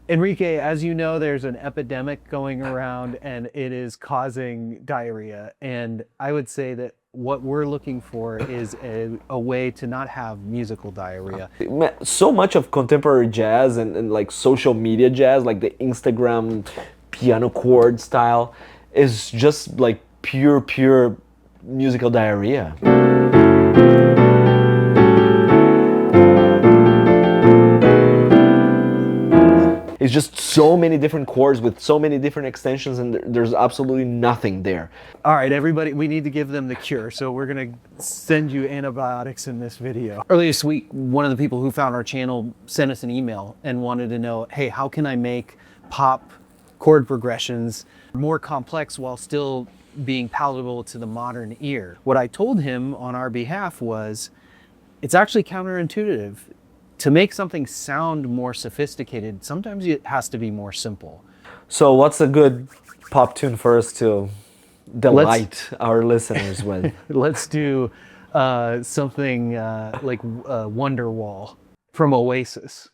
Enrique, as you know, there's an epidemic going around and it is causing diarrhea. And I would say that what we're looking for is a way to not have musical diarrhea. So much of contemporary jazz and like social media jazz, like the Instagram piano chord style, is just like pure musical diarrhea. It's just so many different chords with so many different extensions, and there's absolutely nothing there. All right, everybody, we need to give them the cure. So we're going to send you antibiotics in this video. Earlier this week, one of the people who found our channel sent us an email and wanted to know, hey, how can I make pop chord progressions more complex while still being palatable to the modern ear? What I told him on our behalf was, it's actually counterintuitive. To make something sound more sophisticated, sometimes it has to be more simple. So what's a good pop tune for us to delight our listeners with? Let's do something like Wonderwall from Oasis.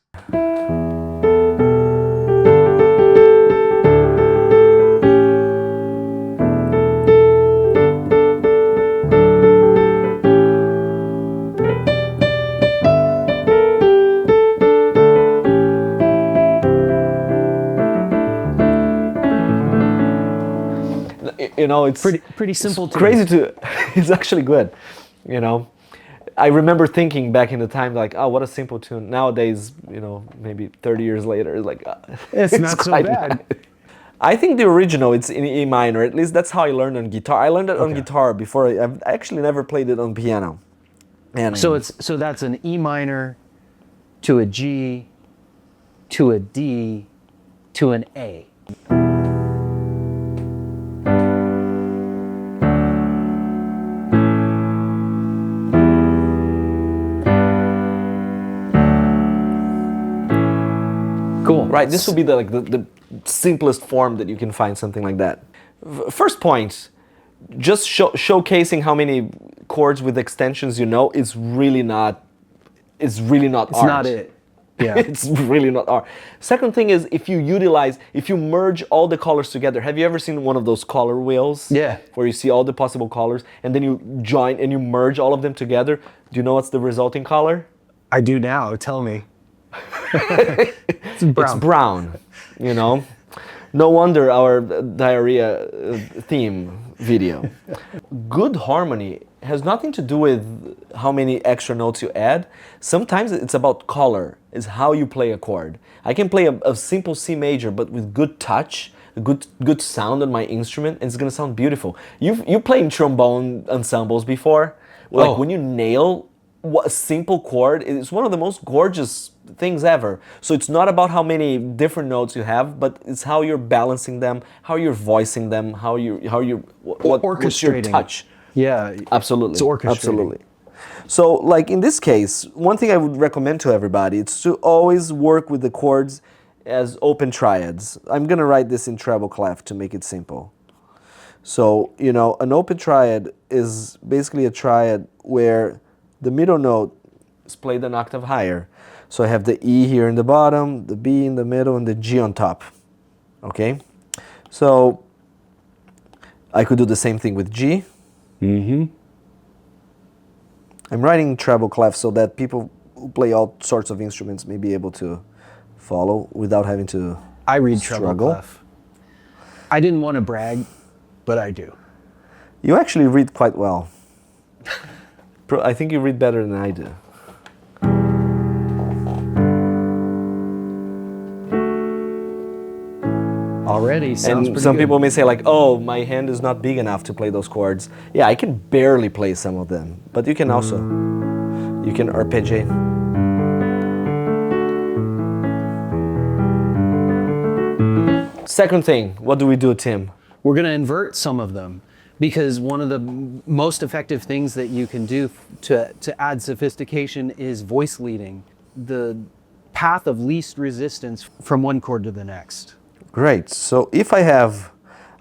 You know, it's pretty simple. It's crazy to. It's actually good. You know, I remember thinking back in the time like, oh, what a simple tune. Nowadays, you know, maybe 30 years later, it's like it's not so bad. I think the original, it's in E minor. At least that's how I learned on guitar. I learned it on guitar before. I actually never played it on piano. And so that's an E minor to a G to a D to an A. Cool. Right, this would be the simplest form that you can find something like that. First point, just showcasing how many chords with extensions you know is really not. It's really not art. It's not it. Yeah. It's really not art. Second thing is if you merge all the colors together. Have you ever seen one of those color wheels? Yeah. Where you see all the possible colors and then you join and you merge all of them together. Do you know what's the resulting color? I do now. Tell me. It's brown, you know. No wonder our diarrhea theme video. Good harmony has nothing to do with how many extra notes you add. Sometimes it's about color, it's how you play a chord. I can play a simple C major, but with good touch, good sound on my instrument, and it's gonna sound beautiful. You played trombone ensembles before? Like when you nail a simple chord, it's one of the most gorgeous things ever. So it's not about how many different notes you have, but it's how you're balancing them, how you're voicing them, what's your touch. Yeah, absolutely. It's orchestrating. Absolutely. So like in this case, one thing I would recommend to everybody is to always work with the chords as open triads. I'm gonna write this in treble clef to make it simple. So, you know, an open triad is basically a triad where the middle note is played an octave higher. So I have the E here in the bottom, the B in the middle, and the G on top. Okay? So I could do the same thing with G. Mm-hmm. I'm writing treble clef so that people who play all sorts of instruments may be able to follow without having to I read struggle. treble clef. I didn't want to brag, but I do. You actually read quite well. I think you read better than I do. Already sounds and pretty some good. people may say like, oh, my hand is not big enough to play those chords. Yeah, I can barely play some of them, but you can also, you can arpeggiate. Second thing, what do we do, Tim? We're going to invert some of them because one of the most effective things that you can do to add sophistication is voice leading, the path of least resistance from one chord to the next. Great. So if I have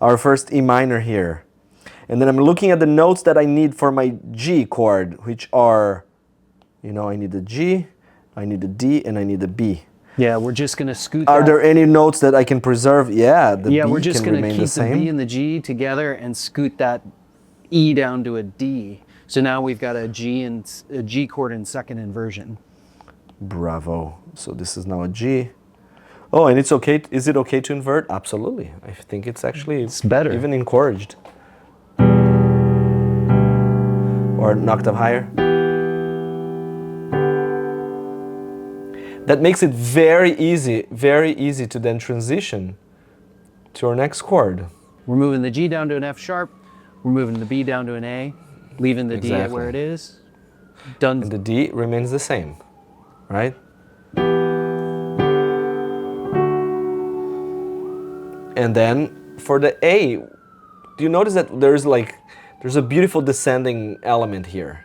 our first E minor here, and then I'm looking at the notes that I need for my G chord, which are, you know, I need a G, I need a D, and I need a B. Yeah, we're just going to scoot Are that. there any notes that I can preserve? Yeah, the Yeah, B we're just can going to remain keep the same. the B and the G together and scoot that E down to a D. So now we've got a G chord in second inversion. Bravo. So this is now a G. Oh, and it's okay. Is it okay to invert? Absolutely. I think it's actually better. even encouraged. Or an octave higher. That makes it very easy to then transition to our next chord. We're moving the G down to an F sharp. We're moving the B down to an A, leaving the D at where it is. Done. And the D remains the same, right? And then for the A, do you notice that there's a beautiful descending element here?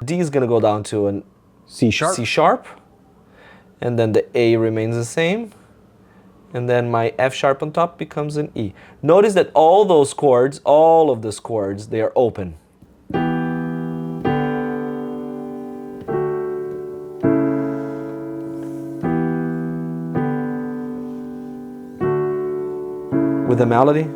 D is gonna go down to an C sharp. C sharp, and then the A remains the same, and then my F sharp on top becomes an E. Notice that all of those chords, they are open. With the melody.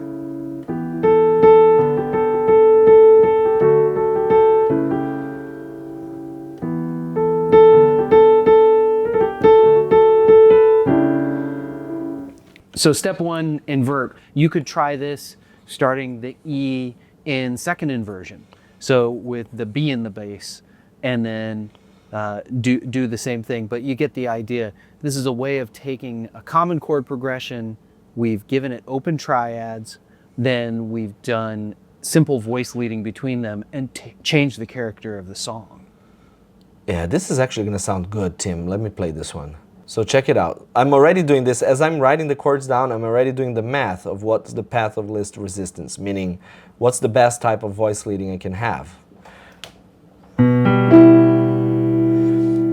So step one, invert. You could try this starting the E in second inversion. So with the B in the bass, and then do the same thing, but you get the idea. This is a way of taking a common chord progression, we've given it open triads, then we've done simple voice leading between them and changed the character of the song. Yeah, this is actually gonna sound good, Tim. Let me play this one. So check it out. I'm already doing this. As I'm writing the chords down, I'm already doing the math of what's the path of least resistance, meaning what's the best type of voice leading I can have.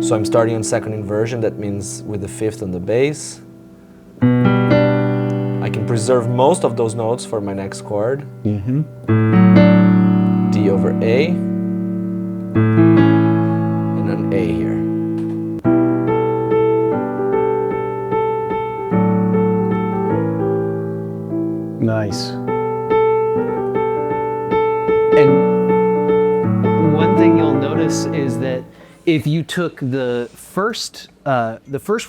So I'm starting on second inversion, that means with the fifth on the bass. I can preserve most of those notes for my next chord. Mm-hmm. D over A, and an A here. Nice. And one thing you'll notice is that if you took the first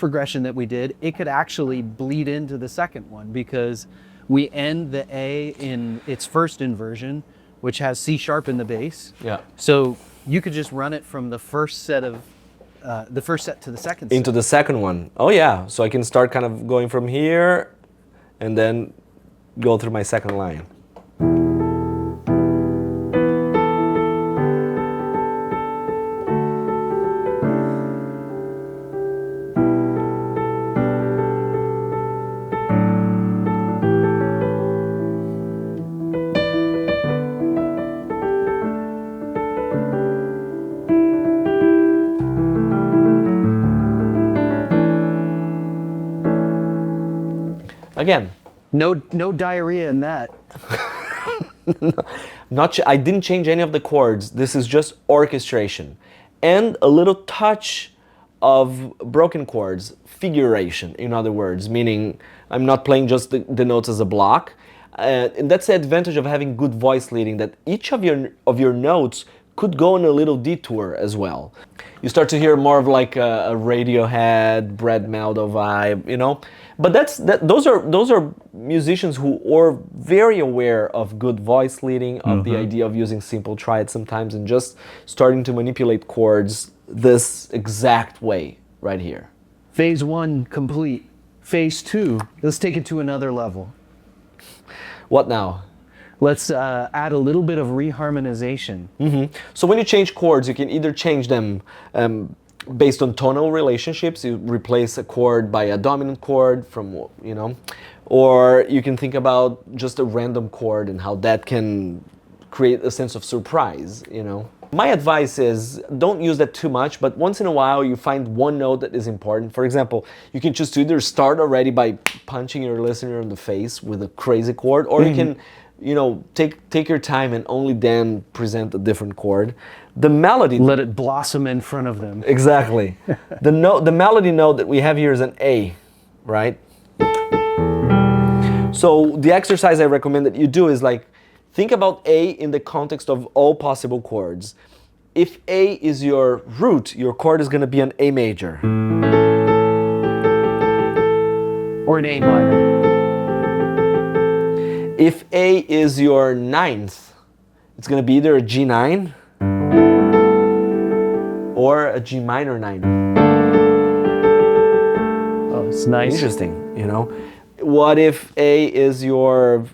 progression that we did, it could actually bleed into the second one because we end the A in its first inversion, which has C sharp in the bass. Yeah. So you could just run it from the first set to the second set. Into the second one. Oh yeah, so I can start kind of going from here and then go through my second line. Again, No diarrhea in that. I didn't change any of the chords. This is just orchestration and a little touch of broken chords, figuration, in other words, meaning I'm not playing just the notes as a block. And that's the advantage of having good voice leading, that each of your notes could go on a little detour as well. You start to hear more of like a Radiohead, Brad Mehldau vibe, you know. But those are musicians who are very aware of good voice leading, of the idea of using simple triads sometimes, and just starting to manipulate chords this exact way right here. Phase one complete. Phase two, let's take it to another level. What now? Let's add a little bit of reharmonization. Mm-hmm. So when you change chords, you can either change them based on tonal relationships. You replace a chord by a dominant chord from, you know, or you can think about just a random chord and how that can create a sense of surprise, you know. My advice is don't use that too much, but once in a while you find one note that is important. For example, you can just either start already by punching your listener in the face with a crazy chord, or you can you know, take your time and only then present a different chord. The melody, Let it blossom in front of them. exactly. The melody note that we have here is an A, right? So the exercise I recommend that you do is like, think about A in the context of all possible chords. If A is your root, your chord is going to be an A major. Or an A minor. If A is your ninth, it's going to be either a G9 or a G minor 9. Oh, it's nice. Interesting, you know. What if A is your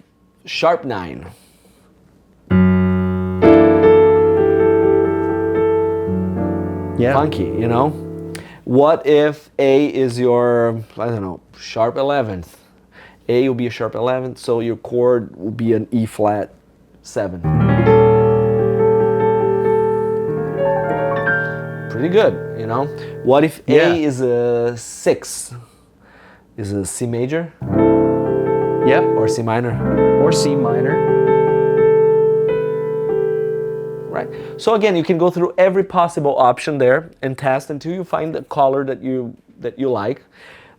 sharp 9? Yeah. Funky, you know. What if A is your, I don't know, sharp 11th? A will be a sharp 11th, so your chord will be an E flat 7. Pretty good, you know. What if A is a 6? Is it a C major? Yep. Or C minor? Or C minor. Right. So again, you can go through every possible option there and test until you find the color that you like.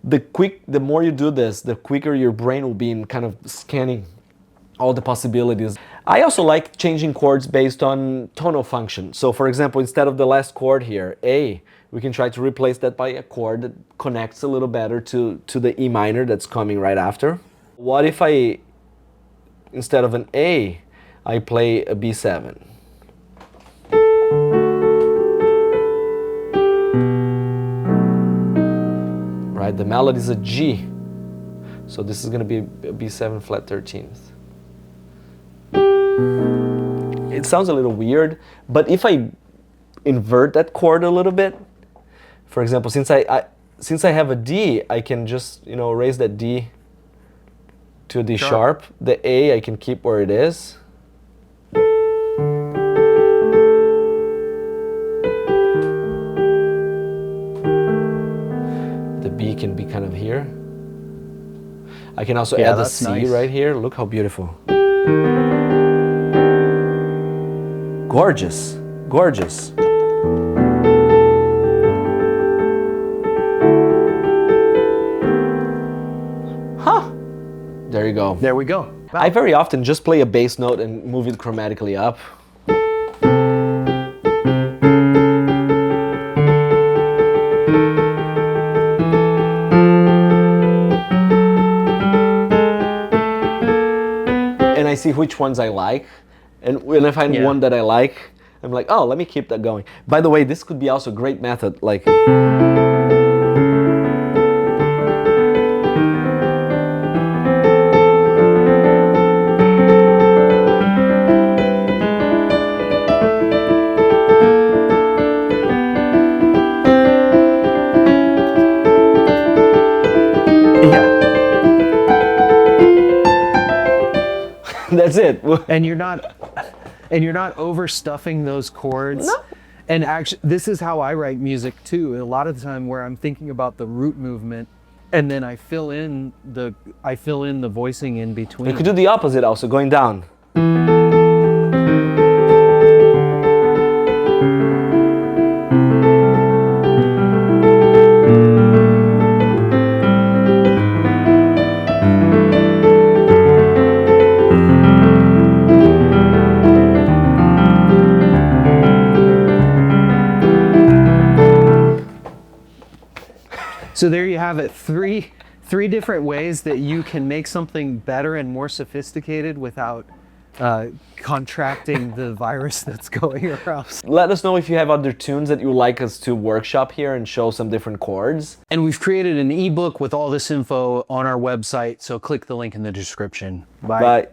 The more you do this, the quicker your brain will be in kind of scanning all the possibilities. I also like changing chords based on tonal function. So for example, instead of the last chord here, A, we can try to replace that by a chord that connects a little better to the E minor that's coming right after. What if I, instead of an A, I play a B7? Right, the melody is a G. So this is going to be a B7 flat 13th. It sounds a little weird, but if I invert that chord a little bit, for example, since I have a D, I can just, you know, raise that D to a D sharp. The A I can keep where it is. The B can be kind of here. I can also add the C right here. Look how beautiful. Gorgeous, gorgeous. Huh. There you go. There we go. I very often just play a bass note and move it chromatically up. And I see which ones I like. And when I find one that I like, I'm like, oh, let me keep that going. By the way, this could be also a great method, like... That's it. And you're not overstuffing those chords. No. And actually, this is how I write music too. A lot of the time where I'm thinking about the root movement, and then I fill in the voicing in between. You could do the opposite also, going down. So there you have it, three different ways that you can make something better and more sophisticated without contracting the virus that's going around. Let us know if you have other tunes that you would like us to workshop here and show some different chords. And we've created an ebook with all this info on our website, so click the link in the description. Bye. Bye.